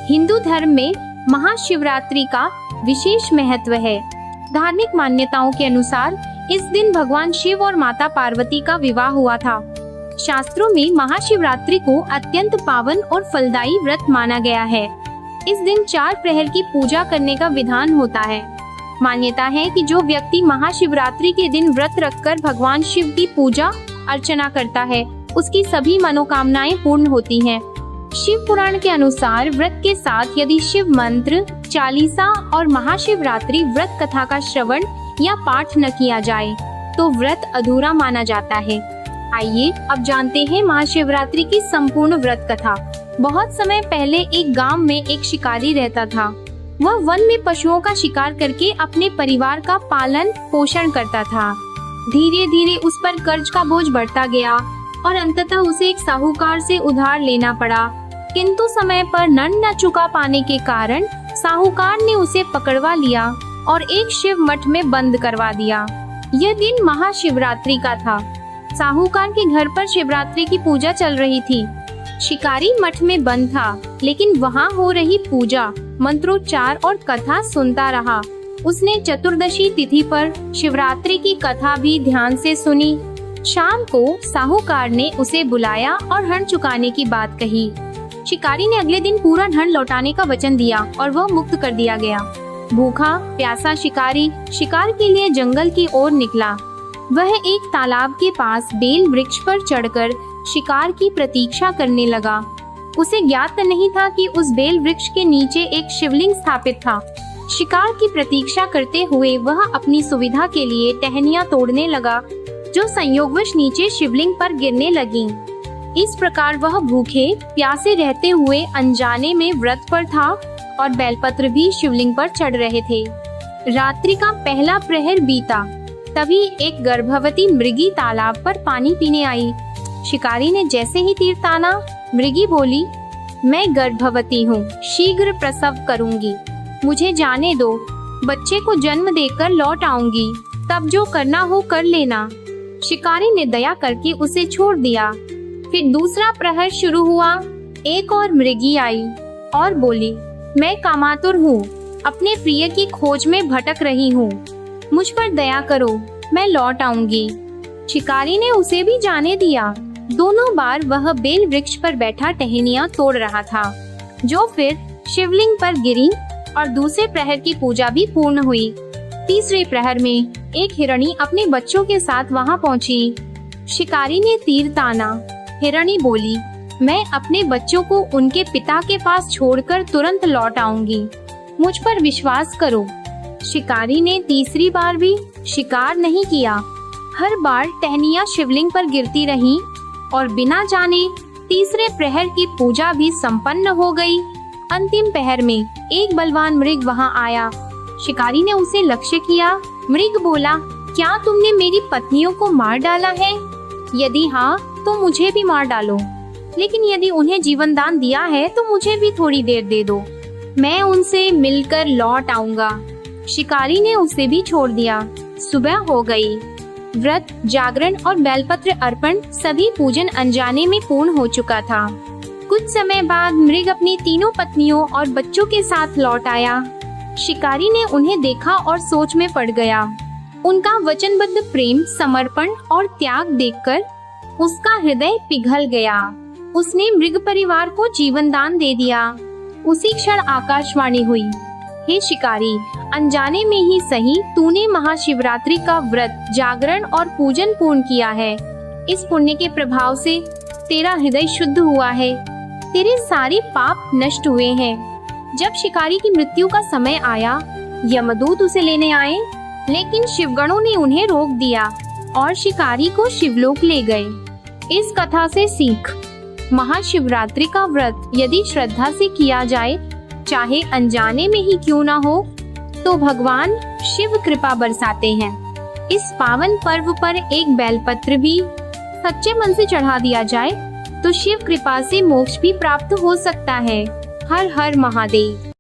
हिंदू धर्म में महाशिवरात्रि का विशेष महत्व है। धार्मिक मान्यताओं के अनुसार इस दिन भगवान शिव और माता पार्वती का विवाह हुआ था। शास्त्रों में महाशिवरात्रि को अत्यंत पावन और फलदायी व्रत माना गया है। इस दिन 4 प्रहर की पूजा करने का विधान होता है। मान्यता है कि जो व्यक्ति महाशिवरात्रि के दिन व्रत रखकर भगवान शिव की पूजा अर्चना करता है, उसकी सभी मनोकामनाएं पूर्ण होती हैं। शिव पुराण के अनुसार व्रत के साथ यदि शिव मंत्र, चालीसा और महाशिवरात्रि व्रत कथा का श्रवण या पाठ न किया जाए तो व्रत अधूरा माना जाता है। आइए अब जानते हैं महाशिवरात्रि की संपूर्ण व्रत कथा। बहुत समय पहले एक गांव में एक शिकारी रहता था। वह वन में पशुओं का शिकार करके अपने परिवार का पालन पोषण करता था। धीरे धीरे उस पर कर्ज का बोझ बढ़ता गया और अंततः उसे एक साहूकार से उधार लेना पड़ा। किंतु समय पर ऋण न चुका पाने के कारण साहूकार ने उसे पकड़वा लिया और एक शिव मठ में बंद करवा दिया। यह दिन महाशिवरात्रि का था। साहूकार के घर पर शिवरात्रि की पूजा चल रही थी। शिकारी मठ में बंद था, लेकिन वहाँ हो रही पूजा, मंत्रोच्चार और कथा सुनता रहा। उसने चतुर्दशी तिथि पर शिवरात्रि की कथा भी ध्यान से सुनी। शाम को साहूकार ने उसे बुलाया और ऋण चुकाने की बात कही। शिकारी ने अगले दिन पूरा ऋण लौटाने का वचन दिया और वह मुक्त कर दिया गया। भूखा प्यासा शिकारी शिकार के लिए जंगल की ओर निकला। वह एक तालाब के पास बेल वृक्ष पर चढ़कर शिकार की प्रतीक्षा करने लगा। उसे ज्ञात नहीं था कि उस बेल वृक्ष के नीचे एक शिवलिंग स्थापित था। शिकार की प्रतीक्षा करते हुए वह अपनी सुविधा के लिए टहनियां तोड़ने लगा, जो संयोगवश नीचे शिवलिंग पर गिरने लगीं। इस प्रकार वह भूखे प्यासे रहते हुए अनजाने में व्रत पर था और बेलपत्र भी शिवलिंग पर चढ़ रहे थे। रात्रि का पहला प्रहर बीता, तभी एक गर्भवती मृगी तालाब पर पानी पीने आई। शिकारी ने जैसे ही तीर ताना, मृगी बोली, मैं गर्भवती हूँ, शीघ्र प्रसव करूँगी, मुझे जाने दो, बच्चे को जन्म देकर लौट आऊंगी, तब जो करना हो कर लेना। शिकारी ने दया करके उसे छोड़ दिया। फिर दूसरा प्रहर शुरू हुआ। एक और मृगी आई और बोली, मैं कामातुर हूँ, अपने प्रिय की खोज में भटक रही हूँ, मुझ पर दया करो, मैं लौट आऊंगी। शिकारी ने उसे भी जाने दिया। दोनों बार वह बेल वृक्ष पर बैठा टहनियां तोड़ रहा था, जो फिर शिवलिंग पर गिरी और दूसरे प्रहर की पूजा भी पूर्ण हुई। तीसरे प्रहर में एक हिरणी अपने बच्चों के साथ वहां पहुंची। शिकारी ने तीर ताना। हिरणी बोली, मैं अपने बच्चों को उनके पिता के पास छोड़कर तुरंत लौट आऊंगी, मुझ पर विश्वास करो। शिकारी ने तीसरी बार भी शिकार नहीं किया। हर बार टहनियां शिवलिंग पर गिरती रहीं और बिना जाने तीसरे प्रहर की पूजा भी संपन्न हो गई। अंतिम प्रहर में एक बलवान मृग वहां आया। शिकारी ने उसे लक्ष्य किया। मृग बोला, क्या तुमने मेरी पत्नियों को मार डाला है? यदि हाँ, तो मुझे भी मार डालो, लेकिन यदि उन्हें जीवन दान दिया है तो मुझे भी थोड़ी देर दे दो, मैं उनसे मिलकर लौट आऊंगा। शिकारी ने उसे भी छोड़ दिया। सुबह हो गई। व्रत, जागरण और बेलपत्र अर्पण सभी पूजन अनजाने में पूर्ण हो चुका था। कुछ समय बाद मृग अपनी तीनों पत्नियों और बच्चों के साथ लौट आया। शिकारी ने उन्हें देखा और सोच में पड़ गया। उनका वचनबद्ध प्रेम, समर्पण और त्याग देखकर उसका हृदय पिघल गया। उसने मृग परिवार को जीवन दान दे दिया। उसी क्षण आकाशवाणी हुई, हे शिकारी, अनजाने में ही सही तूने महाशिवरात्रि का व्रत, जागरण और पूजन पूर्ण किया है। इस पुण्य के प्रभाव से तेरा हृदय शुद्ध हुआ है, तेरे सारे पाप नष्ट हुए हैं। जब शिकारी की मृत्यु का समय आया, यमदूत उसे लेने आए, लेकिन शिवगणों ने उन्हें रोक दिया और शिकारी को शिवलोक ले गए। इस कथा से सीख, महाशिवरात्रि का व्रत यदि श्रद्धा से किया जाए, चाहे अनजाने में ही क्यों ना हो, तो भगवान शिव कृपा बरसाते हैं। इस पावन पर्व पर एक बेलपत्र भी सच्चे मन से चढ़ा दिया जाए तो शिव कृपा से मोक्ष भी प्राप्त हो सकता है। हर हर महादेव।